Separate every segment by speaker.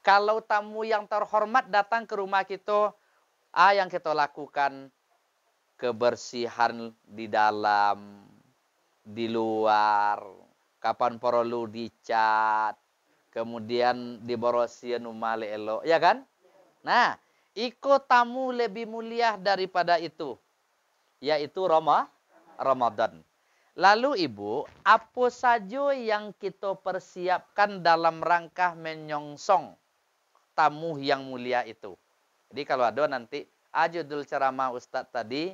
Speaker 1: Kalau tamu yang terhormat datang ke rumah kita, yang kita lakukan kebersihan di dalam, di luar, kapan perlu dicat, kemudian diborosian umale elok, ya kan? Nah, ikut tamu lebih mulia daripada itu, yaitu Ramadan. Lalu Ibu, apa saja yang kita persiapkan dalam rangka menyongsong tamu yang mulia itu? Jadi kalau ada nanti, judul ceramah Ustadz tadi,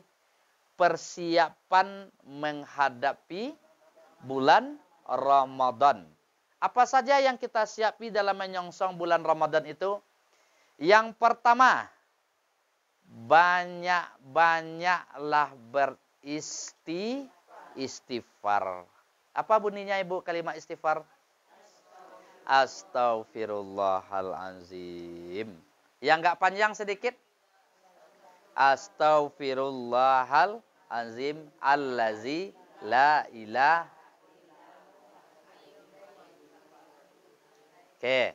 Speaker 1: persiapan menghadapi bulan Ramadan. Apa saja yang kita siapi dalam menyongsong bulan Ramadan itu? Yang pertama, banyak-banyaklah istighfar. Apa bunyinya Ibu kalimat istighfar? Astaghfirullahalazim. Yang enggak panjang sedikit? Astaghfirullahalazim allazi la ilaha. Oke,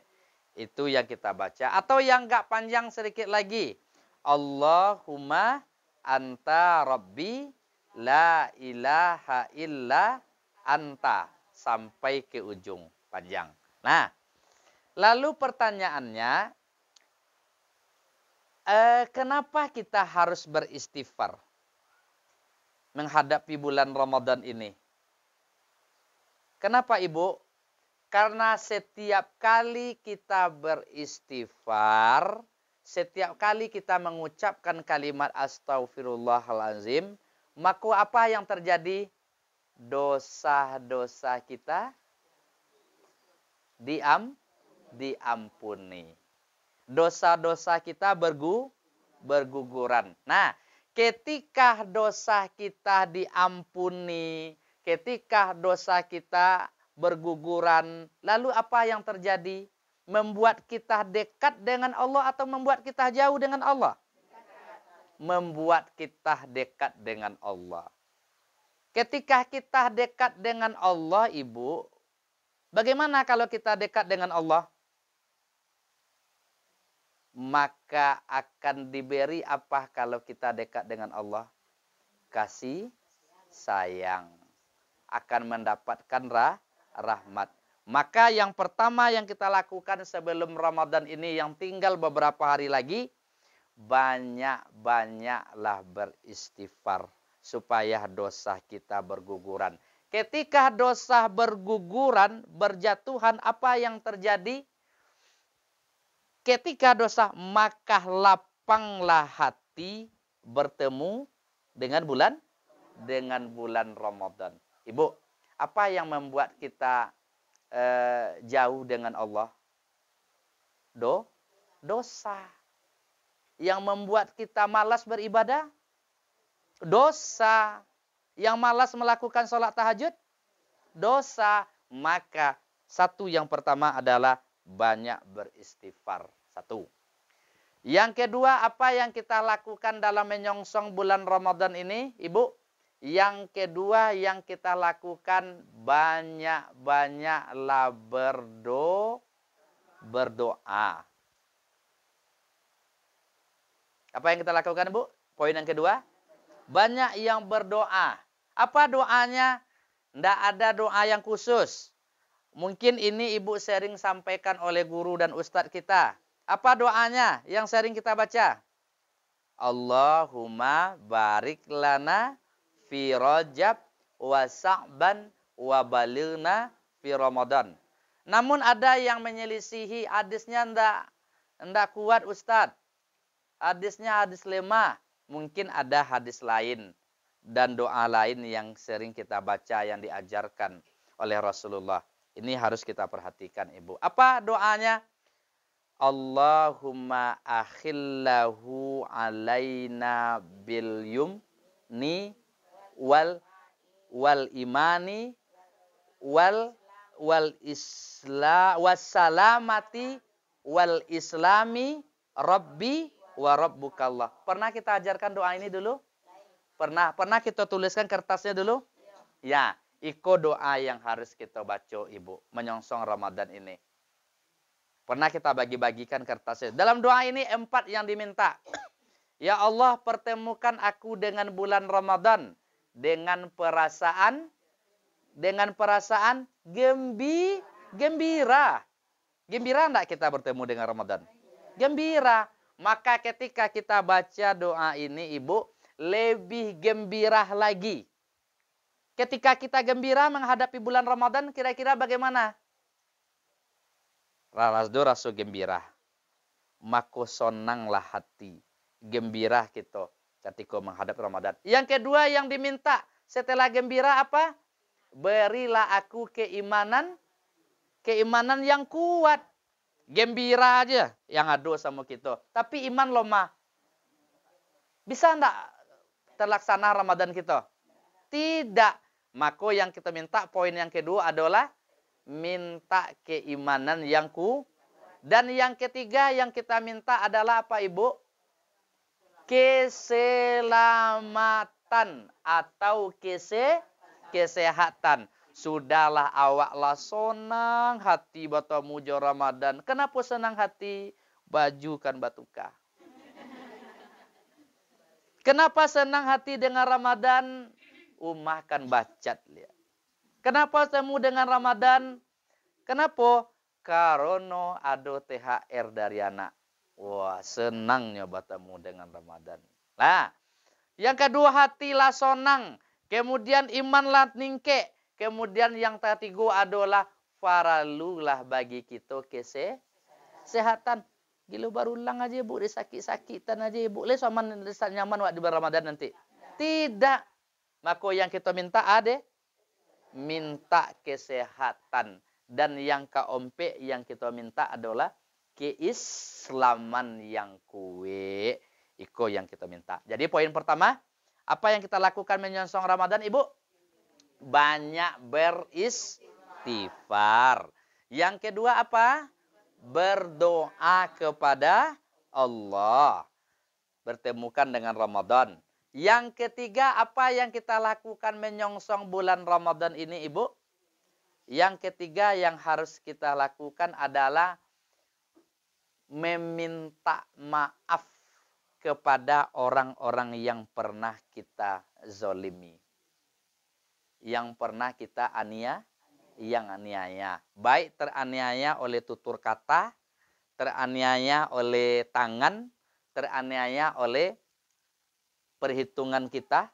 Speaker 1: itu yang kita baca. Atau yang enggak panjang sedikit lagi. Allahumma anta rabbi la ilaha illa anta. Sampai ke ujung panjang. Nah, lalu pertanyaannya, kenapa kita harus beristighfar menghadapi bulan Ramadan ini? Kenapa Ibu? Karena setiap kali kita beristighfar, setiap kali kita mengucapkan kalimat astaghfirullahalazim, maka apa yang terjadi? Dosa-dosa kita diampuni. Dosa-dosa kita berguguran. Nah, ketika dosa kita diampuni, ketika dosa kita berguguran, lalu apa yang terjadi? Membuat kita dekat dengan Allah atau membuat kita jauh dengan Allah? Membuat kita dekat dengan Allah. Ketika kita dekat dengan Allah, Ibu, bagaimana kalau kita dekat dengan Allah? Maka akan diberi apa kalau kita dekat dengan Allah? Kasih sayang. Akan mendapatkan rahmat. Maka yang pertama yang kita lakukan sebelum Ramadan ini yang tinggal beberapa hari lagi, banyak-banyaklah beristighfar supaya dosa kita berguguran. Ketika dosa berguguran, berjatuhan, apa yang terjadi? Ketika dosa, maka lapanglah hati bertemu dengan bulan Ramadan. Ibu, apa yang membuat kita jauh dengan Allah? Dosa. Yang membuat kita malas beribadah? Dosa. Yang malas melakukan sholat tahajud? Dosa. Maka satu yang pertama adalah banyak beristighfar. Satu. Yang kedua, apa yang kita lakukan dalam menyongsong bulan Ramadan ini, Ibu? Yang kedua yang kita lakukan, banyak-banyaklah berdoa. Apa yang kita lakukan, Bu? Poin yang kedua. Banyak yang berdoa. Apa doanya? Tidak ada doa yang khusus. Mungkin ini Ibu sering sampaikan oleh guru dan ustadz kita. Apa doanya yang sering kita baca? Allahumma barik lana fi Rajab wa Sa'ban wa balighna fi Ramadan. Namun ada yang menyelisihi hadisnya ndak kuat Ustadz. Hadisnya hadis lemah. Mungkin ada hadis lain dan doa lain yang sering kita baca yang diajarkan oleh Rasulullah. Ini harus kita perhatikan Ibu. Apa doanya? Allahumma akhillahu alaina bil yumni wal imani wal wassalamati wal islami rabbi wa rabbukallah. Pernah kita ajarkan doa ini dulu? Pernah kita tuliskan kertasnya dulu? Ya, iko doa yang harus kita baca Ibu menyongsong Ramadan ini. Pernah kita bagi-bagikan kertasnya. Dalam doa ini 4 yang diminta. Ya Allah, pertemukan aku dengan bulan Ramadan dengan perasaan gembira. Gembira enggak kita bertemu dengan Ramadan? Gembira. Maka ketika kita baca doa ini, Ibu, lebih gembira lagi. Ketika kita gembira menghadapi bulan Ramadan, kira-kira bagaimana? Rasu gembira. Maka senanglah hati. Gembira kita ketika menghadapi Ramadan. Yang kedua yang diminta setelah gembira apa? Berilah aku keimanan yang kuat. Gembira aja yang adu sama kita. Tapi iman lemah. Bisa enggak terlaksana Ramadan kita? Tidak. Maka yang kita minta, poin yang kedua adalah minta keimanan yang kuat. Dan yang ketiga yang kita minta adalah apa, Ibu? Keselamatan atau kesehatan. Sudahlah awaklah senang hati bertemu jo Ramadan. Kenapa senang hati? Baju kan batuka. Kenapa senang hati dengan Ramadan? Umah kan bacat lihat. Kenapa temu dengan Ramadan? Kenapa? Karena ada THR dari anak. Wah, senangnya bertemu dengan Ramadan. Nah, yang kedua hatilah senang. Kemudian imanlah ningke. Kemudian yang ketiga adalah faralulah bagi kita kesehatan. Gila barulang aja ibu, disakit-sakitan aja ibu. Le sama nyaman waktu di Ramadan nanti. Tidak. Maka yang kita minta minta kesehatan. Dan yang keempat yang kita minta adalah keislaman yang kuat. Iko yang kita minta. Jadi poin pertama, apa yang kita lakukan menyongsong Ramadan, Ibu? Banyak beristighfar. Yang kedua apa? Berdoa kepada Allah. Bertemukan dengan Ramadan. Yang ketiga apa yang kita lakukan menyongsong bulan Ramadan ini, Ibu? Yang ketiga yang harus kita lakukan adalah meminta maaf kepada orang-orang yang pernah kita zolimi. Yang pernah kita aniaya. Baik teraniaya oleh tutur kata, teraniaya oleh tangan, teraniaya oleh perhitungan kita.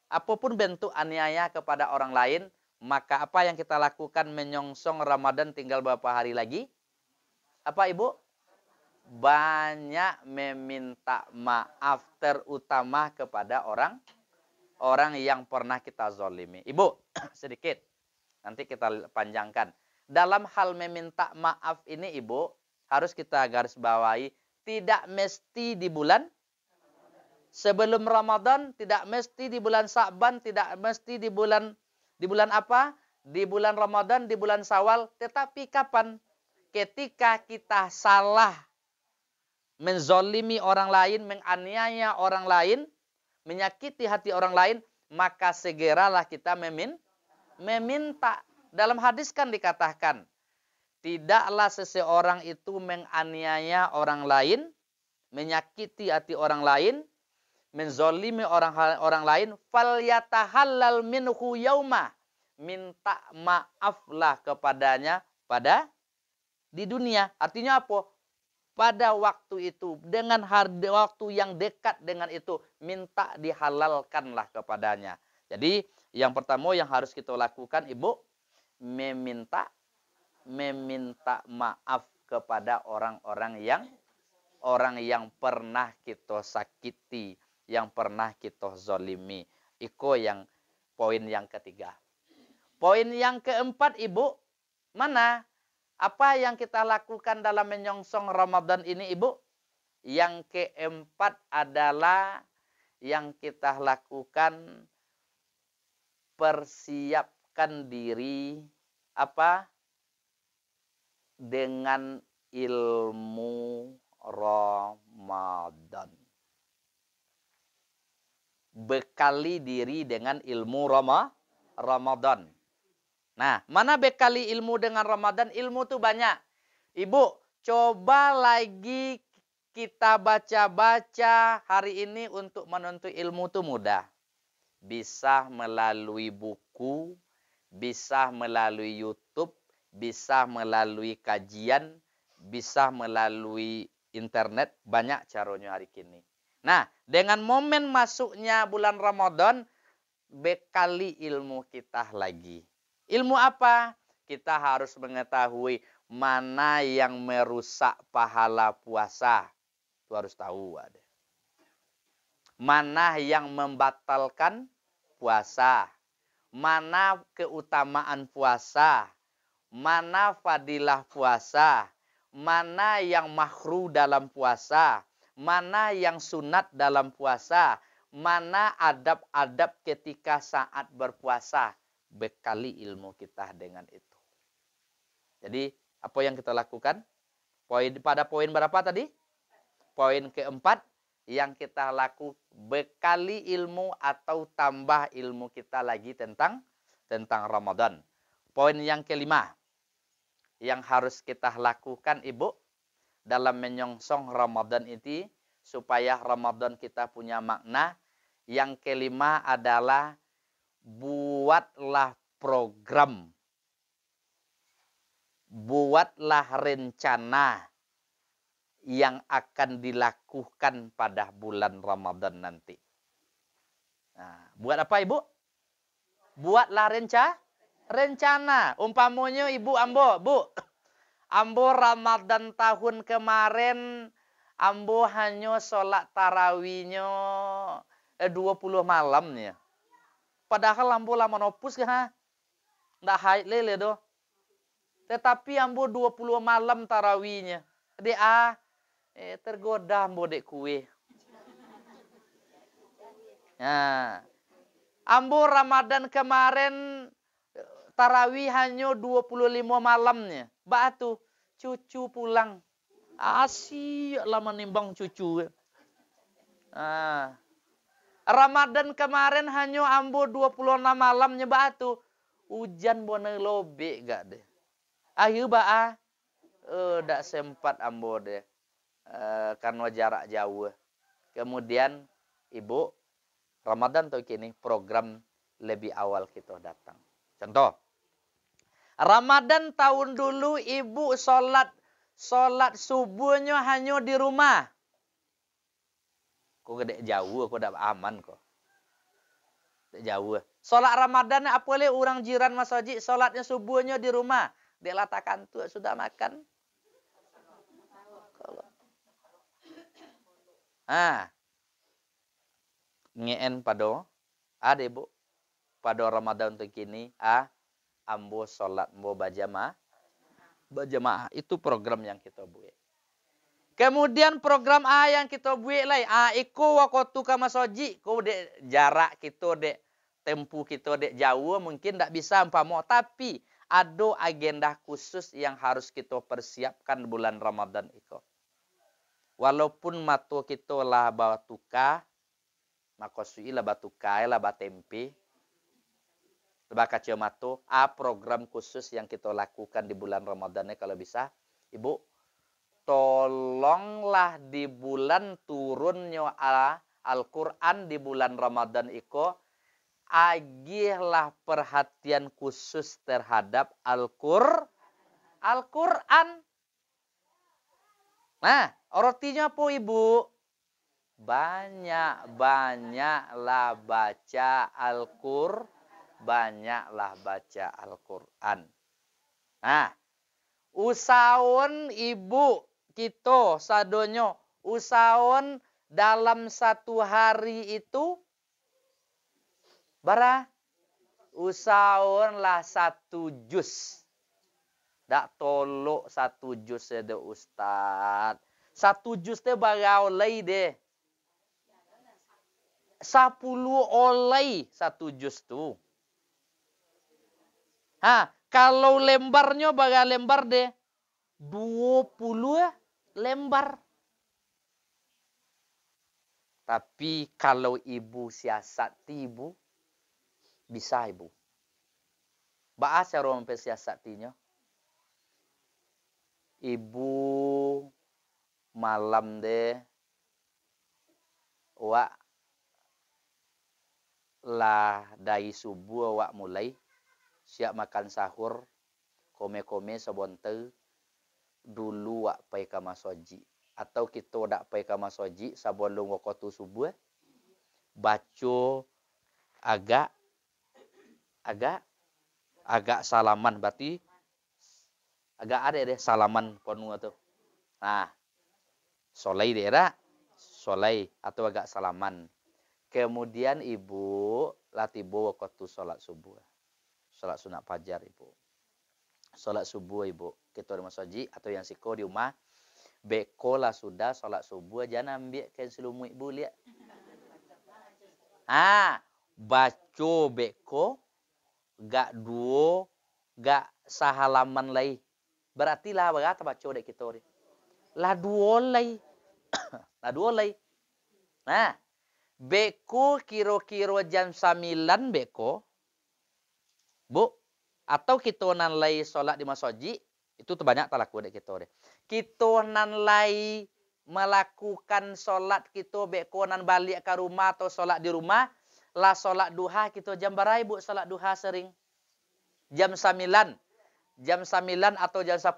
Speaker 1: Apapun bentuk aniaya kepada orang lain, maka apa yang kita lakukan menyongsong Ramadan tinggal beberapa hari lagi? Apa Ibu? Banyak meminta maaf terutama kepada orang yang pernah kita zolimi. Ibu, sedikit. Nanti kita panjangkan. Dalam hal meminta maaf ini, Ibu, harus kita garis bawahi. Tidak mesti di bulan sebelum Ramadan, tidak mesti di bulan Sa'ban, tidak mesti di bulan apa? Di bulan Ramadan, di bulan Syawal. Tetapi kapan? Ketika kita salah menzolimi orang lain, menganiaya orang lain, menyakiti hati orang lain, maka segeralah kita meminta. Dalam hadis kan dikatakan, tidaklah seseorang itu menganiaya orang lain, menyakiti hati orang lain, menzolimi orang lain, falyatahallal minhu yauma. Minta maaflah kepadanya di dunia. Artinya apa? Pada waktu itu, dengan waktu yang dekat dengan itu, minta dihalalkanlah kepadanya. Jadi, yang pertama yang harus kita lakukan, Ibu, meminta maaf kepada orang yang pernah kita sakiti, yang pernah kita zolimi. Iko yang poin yang ketiga. Poin yang keempat, Ibu, mana? Apa yang kita lakukan dalam menyongsong Ramadan ini, Ibu? Yang keempat adalah yang kita lakukan persiapkan diri apa? Dengan ilmu Ramadan. Bekali diri dengan ilmu Ramadan. Nah, mana bekali ilmu dengan Ramadan? Ilmu tuh banyak. Ibu, coba lagi kita baca-baca hari ini untuk menuntut ilmu itu mudah. Bisa melalui buku, bisa melalui YouTube, bisa melalui kajian, bisa melalui internet, banyak caranya hari ini. Nah, dengan momen masuknya bulan Ramadan, bekali ilmu kita lagi. Ilmu apa? Kita harus mengetahui mana yang merusak pahala puasa. Itu harus tahu. Mana yang membatalkan puasa. Mana keutamaan puasa. Mana fadilah puasa. Mana yang makruh dalam puasa. Mana yang sunat dalam puasa. Mana adab-adab ketika saat berpuasa. Bekali ilmu kita dengan itu. Jadi, apa yang kita lakukan? Pada poin berapa tadi? Poin keempat, yang kita lakukan bekali ilmu atau tambah ilmu kita lagi tentang Ramadan. Poin yang kelima, yang harus kita lakukan Ibu, dalam menyongsong Ramadan ini, supaya Ramadan kita punya makna. Yang kelima adalah buatlah program, buatlah rencana yang akan dilakukan pada bulan Ramadan nanti. Nah, buat apa Ibu? Buatlah rencana. Umpamanya Ibu Ambo, Bu. Ambo Ramadan tahun kemarin, Ambo hanya sholat tarawihnya 20 malamnya. Padahal Ambo lama nopus ya. Nggak haid lele do. Tetapi Ambo 20 malam tarawihnya. Dia tergoda Ambo dek kue. Nah, Ambo Ramadan kemarin tarawih hanya 25 malamnya. Batu cucu pulang. Asyik lama nimbang cucu. Nah, Ramadan kemarin hanya Ambo 26 malamnya batu. Hujan bona lobe gak deh. Akhir ba dak sempat Ambo deh. Karena jarak jauh. Kemudian Ibu, Ramadan tuh kini program lebih awal kita datang. Contoh, Ramadan tahun dulu Ibu sholat subuhnya hanya di rumah. Kok gede jauh, kok udah aman kok. Jauh. Sholat Ramadan apa boleh orang jiran Mas Haji, sholatnya subuhnya di rumah. Dia latakan tuh sudah makan. Ngeen pada ada Bu pada Ramadan tuh kini ambo sholat ambo berjamaah itu program yang kita buat. Kemudian program yang kita buat lain iko wakotu kama soji ko dek jarak kita dek tempuh kita dek jauh mungkin tak bisa umpama, tapi ada agenda khusus yang harus kita persiapkan bulan Ramadan itu. Walaupun matu kita lah batuka, makosui lah batuka, lah batempe, lah kacamata, program khusus yang kita lakukan di bulan Ramadan ini kalau bisa, Ibu, tolonglah di bulan turunnya Al-Quran di bulan Ramadan itu, agihlah perhatian khusus terhadap Al-Quran. Nah, artinya apa Ibu? Banyaklah baca Al-Quran. Banyaklah baca Al-Quran. Nah, usahawan Ibu kita sadonyo, usahawan dalam satu hari itu usahawanlah 1 juz. Dak tolok 1 juz ada Ustaz. 1 juz teh bagau lay deh. 10 olay 1 juz tuh. Kalau lembarnya baga lembar deh 20 lembar. Tapi kalau Ibu siasati Ibu, bisa Ibu. Bahasa orang siasatinya. ibu malam deh wak lah dari subuh wak mulai siap makan sahur kome-kome sebonte dulu wak pai ka masoji atau kita dak pai ka masoji sebelum waktu subuh baca agak salaman berarti agak ada deh salaman ponu tu. Nah, solai deh dah. Solai atau agak salaman. Kemudian ibu latibo waktu sholat subuh. Sholat sunat fajar ibu. Sholat subuh ibu. Kita di masjid atau yang siko di rumah. Beko lah sudah sholat subuh. Jangan ambil kain selumut ibu lihat. Baca beko. Gak duo. Gak sahalaman lagi. Berarti lah berapa baca dek kita ni. Lah duo lagi. Lah duo lagi. Nah. Beko kiro-kiro jam 9 beko. Bu. Atau kita nan lay solat di masjid. Itu terbanyak tak laku dek kita deh. Kita nan lay melakukan solat kita beko nan balik ke rumah atau solat di rumah. Lah solat duha kita jam berai bu solat duha sering. Jam 9. Jam 9 atau jam 10.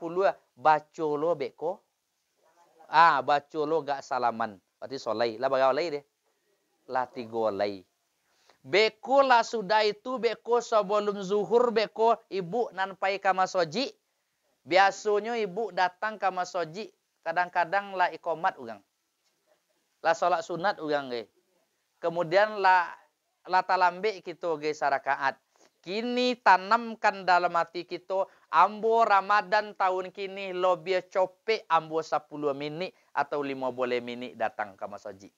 Speaker 1: Baca lo beko. Baca lo gak salaman. Berarti solai. Lah bagaimana lagi deh. Lah 3 lay. Beko lah sudah itu beko sebelum zuhur beko ibu nan pai ka masjid. Biasanya ibu datang ke masjid kadang-kadang lah ikomat urang. Lah salat sunat urang ge. Kemudian lah talambe kita ge sarakaat. Kini tanamkan dalam hati kita ambo Ramadan tahun kini lebih cope ambo 10 minit atau 15 minit datang ke masjid.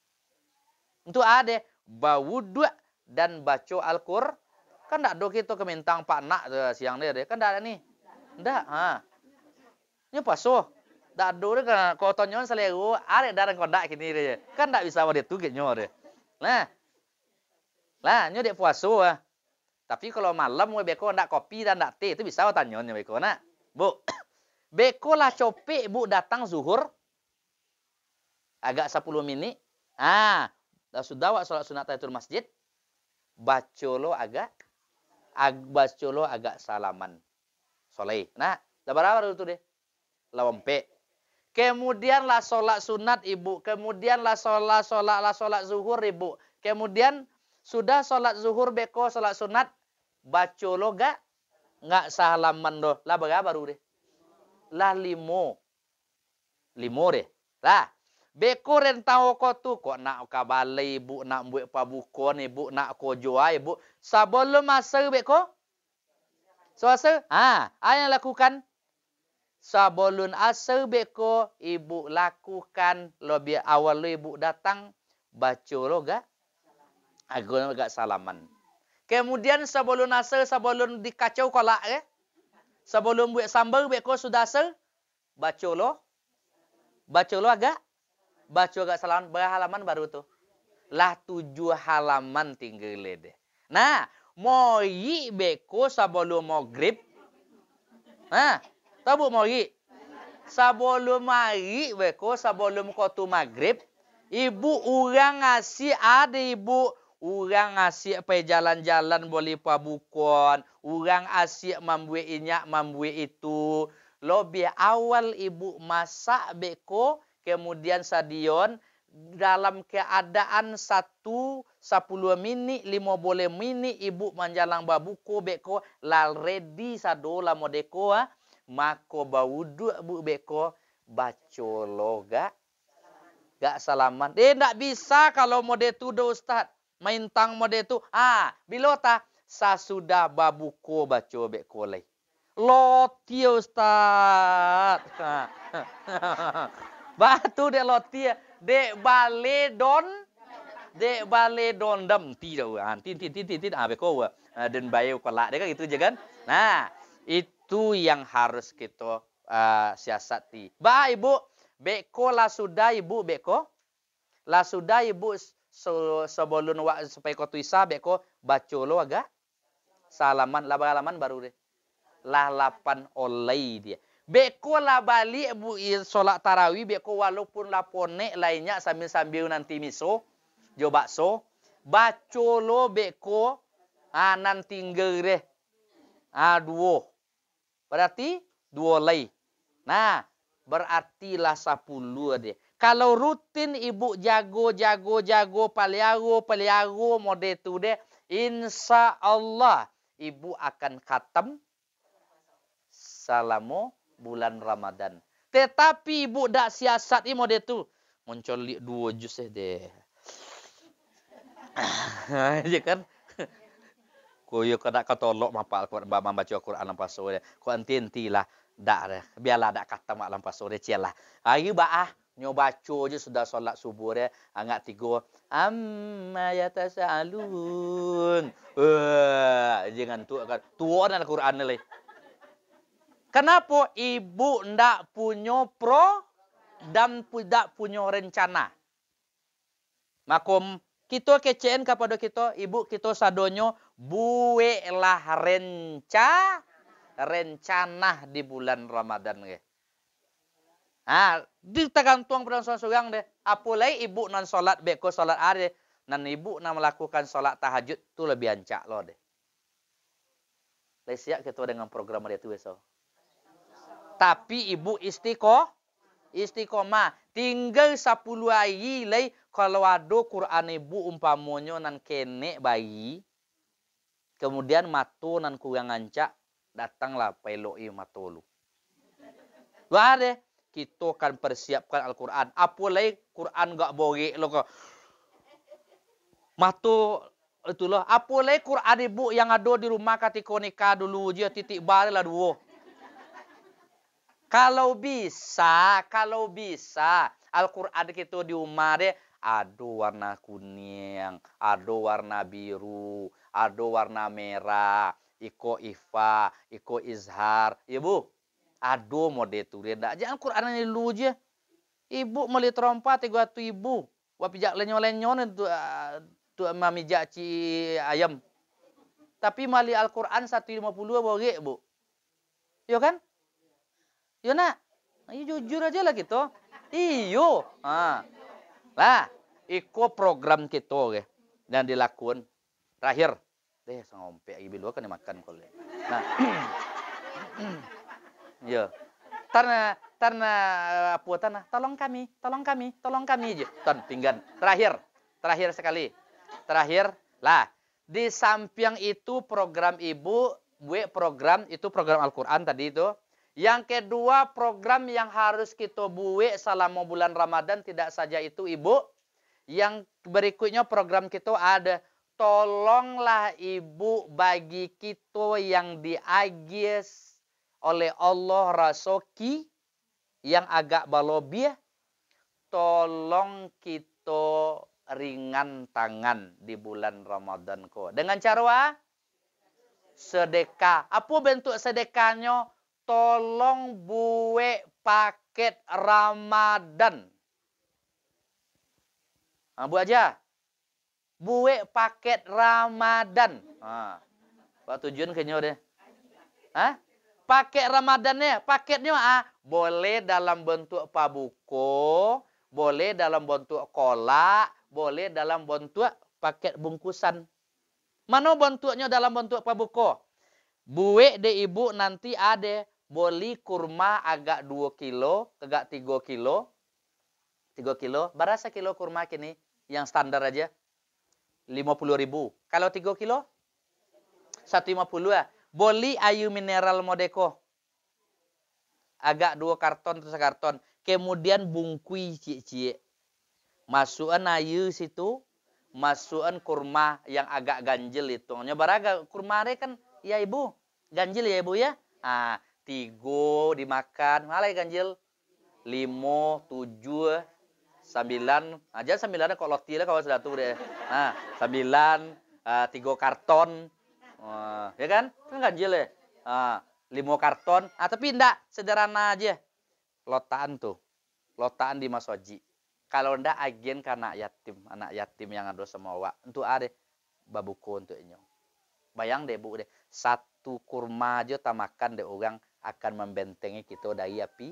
Speaker 1: Itu ada bawudu dan baca Al-Qur'an. Kan tak do kita kemintang pak nak siang dia. Kan tak ada ni. Ndak. Ini paso. Tak do kan kalau tonyon selero ada darang kodak kini dia. Kan tak bisa dia tu genyo dia. Lah nyo dek puaso Tapi kalau malam we beko ndak kopi dan ndak teh itu bisa tanyon beko nak. Bu. Beko lah cope bu datang zuhur. Agak 10 minit. Dah sudah wak salat sunat tahiyatul masjid. Baca lo agak salaman. Soleh. Nah, dah berapa dulu tu deh? Lawampe. Kemudian lah solat sunat ibu. Kemudian lah solat zuhur ibu. Kemudian sudah solat zuhur beko solat sunat. Baca lo gak salaman do. Lah berapa baru deh? Lah 5 deh. Lah. Beko rentau ko tu kok nak kabalai ibu nak buat pabukon ibu nak kojoa ibu sebelum masa beko suasa yang lakukan sebelum asar beko ibu lakukan lebih awal ibu datang baca lo gak salaman. Kemudian sebelum asar sebelum dikacau kolak sebelum buat sambal beko sudah asar baca lo baca agak salaman berhalaman baru tu. Lah 7 halaman tinggal deh. Nah, moi beko sebelum maghrib. Tahu moi? Sebelum maghrib beko sebelum waktu maghrib, ibu orang ngasih ada ibu orang ngasih pergi jalan-jalan boleh pabukon, orang asyik membuat inyak membuat itu. Lebih awal ibu masak beko kemudian stadion dalam keadaan 10 minit 15 minit ibu menjalang babuko beko lal ready sadola modeko mako bawudu bu beko baco loga gak salaman. Ndak bisa kalau mode tu do ustaz main tang mode tu bilota sasudah babuko baco beko lay loti ustaz. Batu dek loti dek bale don dam ti dah tin beko dan bayu kolak dia kan itu je kan. Nah itu yang harus kita siasati. Ibu beko lah sudah ibu beko lah sudah ibu sebelum supaya kau tuisa beko baca lo agak salaman lah halaman baru deh lah 8 oleh dia Beko lah balik bu solat tarawih, beko walaupun lah ponek lainnya sambil-sambil nanti miso, jo bakso, baco lo beko, nanti deh, duo. Berarti dua lay. Nah, berartilah 10 deh. Kalau rutin ibu jago peliago mode itu deh, insya Allah ibu akan khatam selama bulan Ramadan. Tetapi ibu dak siasat ini mode itu, muncul 2 juz deh. Ya kan? Koyo kada katolok mapal membaca Al-Qur'an lampas sore. Ko enti lah dak deh. Biarlah dak kata mak lampas sore cialah. Ayo baah nyobaco je sudah solat subuh deh. Angkat 3 amma yatasaalun. Jangan tu kan. Tuan Al-Qur'an le. Kenapa ibu ndak punya pro dan tidak punya rencana? Makom kita kecen kepada kita, ibu kita sadonyo buelah rencana di bulan Ramadan ke. Tergantung pada seorang deh. Apalagi ibu non solat beko solat are, nan ibu nan melakukan solat tahajud tu lebih ancak loh deh. Siap kita dengan program dia tu besok. Tapi ibu istiqomah. Tinggal 10 hari lagi kalau ada Quran ibu umpamonyo nan kene bayi. Kemudian matu nan kurang ancak, datanglah peloi matolu. Wah deh, kita akan persiapkan Al-Quran. Apalagi Quran gak boleh lo kok. Matu itulah. Apalagi Quran ibu yang ada di rumah ketika nikah dulu je titik balik lah 2. Kalau bisa Al-Quran kita di rumah deh, ada warna kuning, ada warna biru, ada warna merah, iko ifa, iko izhar. Ibu, ada mode itu dia. Jangan Quran ini dulu aja. Ibu meli trompa 3 tu ibu. Wapijak lenyo-lenyo tu mami jaci ayam. Tapi mali Al-Quran 150 boleh, Bu. Yo kan? Yo nak, ayo jujur aja lah gitu. Iyo. Lah, iko program kita ke. Dan dilakukan. Terakhir. Deh, ngompe lagi bilu kan dimakan kole. Nah. Yo. Tarna apa tanah? Tolong kami aja. Ton pinggan. Terakhir sekali. Lah, di samping itu program ibu, program itu program Al-Qur'an tadi itu. Yang kedua, program yang harus kita buat selama bulan Ramadan tidak saja itu, Ibu. Yang berikutnya program kita ada, tolonglah Ibu bagi kita yang diagis oleh Allah rasoki yang agak balobiah, tolong kita ringan tangan di bulan Ramadan ko. Dengan cara sedekah. Apa bentuk sedekahnya? Tolong buat paket Ramadan. Bu aja. Buat paket Ramadan. Pak tujuan kayaknya deh. Paket Ramadannya, paketnya boleh dalam bentuk pabuko, boleh dalam bentuk kolak, boleh dalam bentuk paket bungkusan. Mana bentuknya dalam bentuk pabuko? Buat deh ibu nanti ada. Beli kurma agak 2 kilo, agak 3 kilo. 3 kilo. Berapa kilo kurma kini? Yang standar aja. 50.000. Kalau 3 kilo? 150 ya. Beli ayu mineral modeko. Agak 2 karton, 3 karton. Kemudian bungkui cie-cie. Masukkan ayu situ. Masukkan kurma yang agak ganjil itu. Nyobar kurma kan, ya ibu. Ganjil ya ibu ya. 3 dimakan, malai ganjil 5, 7, 9, aja 9 kok loti lah kalau sudah tuh deh. 9, 3 karton, ya kan ganjil ya. 5 karton, tapi enggak sederhana aja. Lotaan di masoji. Kalau enggak agen ke anak yatim yang ada semua untuk ada babuku untuk inyo. Bayang deh bu deh, 1 kurma aja tak makan deh orang. akan membentengi kita dari api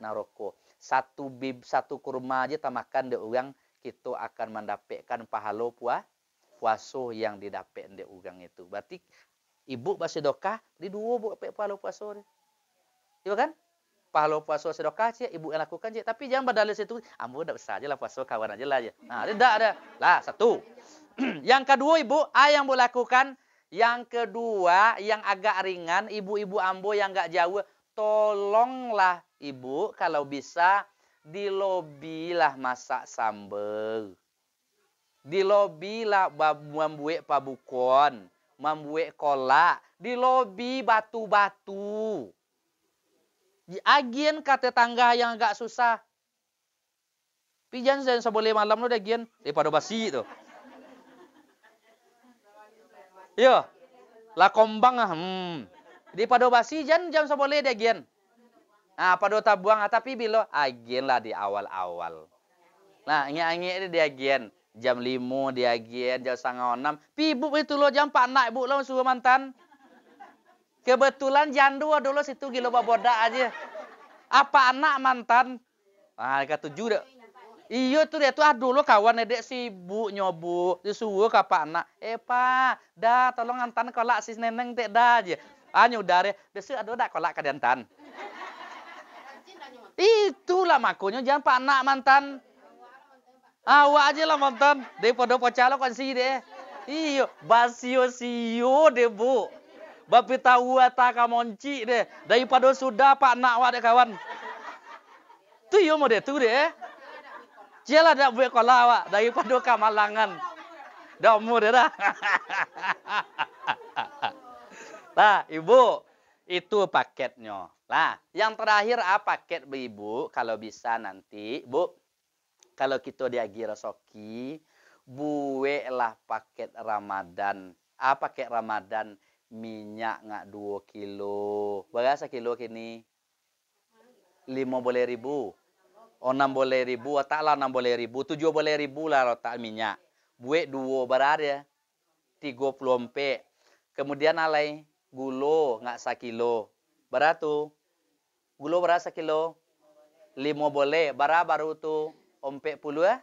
Speaker 1: naroko. Satu satu kurma aja tamakan de orang, kita akan mendapatkan pahala puasa yang didapat de orang itu. Berarti ibu bersedekah di dua bu dapat pahala puasa dia. Iya kan? Pahala puasa sedekah sih ibu yang lakukan je. Tapi jangan badal situ, ambo dak besar aja lah puasa kawan aja lah ya. Nah, tidak ada. Lah satu. Yang kedua ibu, yang bu lakukan. Yang kedua yang agak ringan, ibu-ibu ambo yang enggak jauh, tolonglah ibu kalau bisa di lobi lah masak sambal. Di lobi lah membuat pabukon, membuat kolak. Di lobi batu-batu. Agian kata tangga yang agak susah. Pijan saya seboleh malam lo agian daripada basi itu. Yo, lah kombang ah. Daripada basi jam seboleh agian. Nah, pada tabuang tapi bila agian lah di awal-awal. Nah, ngi di agian jam 5 di agian jam 5:30. Ibu itu lo jam 4 nak ibu lo suruh mantan. Kebetulan jandu dulu situ gila baboda aja. Apa anak mantan? Ah, kata 7 dah. Iya tuh dia tuh dulu kawan edek sibuk nyobu. Disuruh ke apa anak. Pak, dah tolong antan kolak sis neneng tek dah aja. Nyudar ya. Desu aduh dak kolak kadantan. Itulah makanya jangan pak anak mantan. Awak aja lah mantan. Daripada pocalo kan si deh. Iyo, basio-sio deh bu. Bapi tahu tak kamonci deh. Daripada sudah pak nak wak deh kawan. Tu yo mau deh tu deh. Jelah dak buat kolak wak daripada kamalangan. Dak mau deh dah. Nah, ibu, itu paketnya. Nah, yang terakhir paket ibu kalau bisa nanti, Bu. Kalau kita diagi resoki, buelah paket Ramadan. Paket Ramadan minyak nggak 2 kilo. Berapa kilo kini? 5 boleh ribu. 6 boleh ribu. Taklah 6 boleh ribu. 7 boleh ribu lah rotak minyak. Buat 2 berada. 34. Kemudian alai gulo nggak 1 kilo. Berapa tuh? Gulo berapa 1 kilo? 5 boleh. Berapa baru tuh? 40 ya?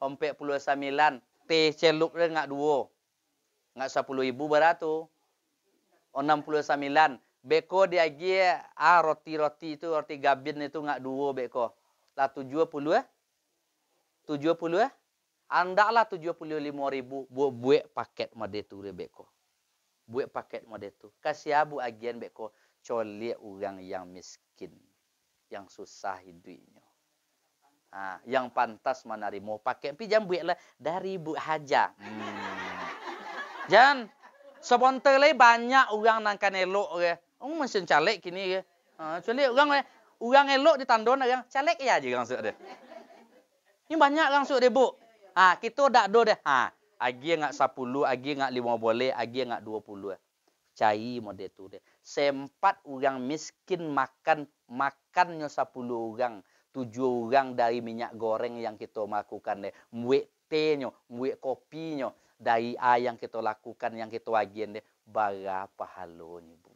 Speaker 1: 49. Teh celup dia nggak 2. Nggak 10.000 berapa tuh? 69. Beko dia roti-roti itu, roti gabin itu nggak 2 beko. Lah 70 ya? 70 ya? Anda lah 75.000 buat paket mode tu beko. Buat paket mode tu. Kasih abu agian beko colik orang yang miskin, yang susah hidupnya. Yang pantas menerima paket. Tapi jangan buatlah dari Bu Haja. Jangan sebentar lagi banyak orang nangkan elok ke. Mesin caleg kini ke. Caleg orang elok di tandon orang caleg ya aja langsung dia. Ini banyak langsung dia, Bu. Kita dak do deh. Agi enggak 10, agi enggak 5 boleh, agi enggak 20. Cai mode tu deh. Sempat orang miskin makannya 10 orang, 7 orang dari minyak goreng yang kita lakukan deh. Muek tehnya, muek kopinya dari yang kita lakukan, yang kita agian deh. Berapa halonya, Bu.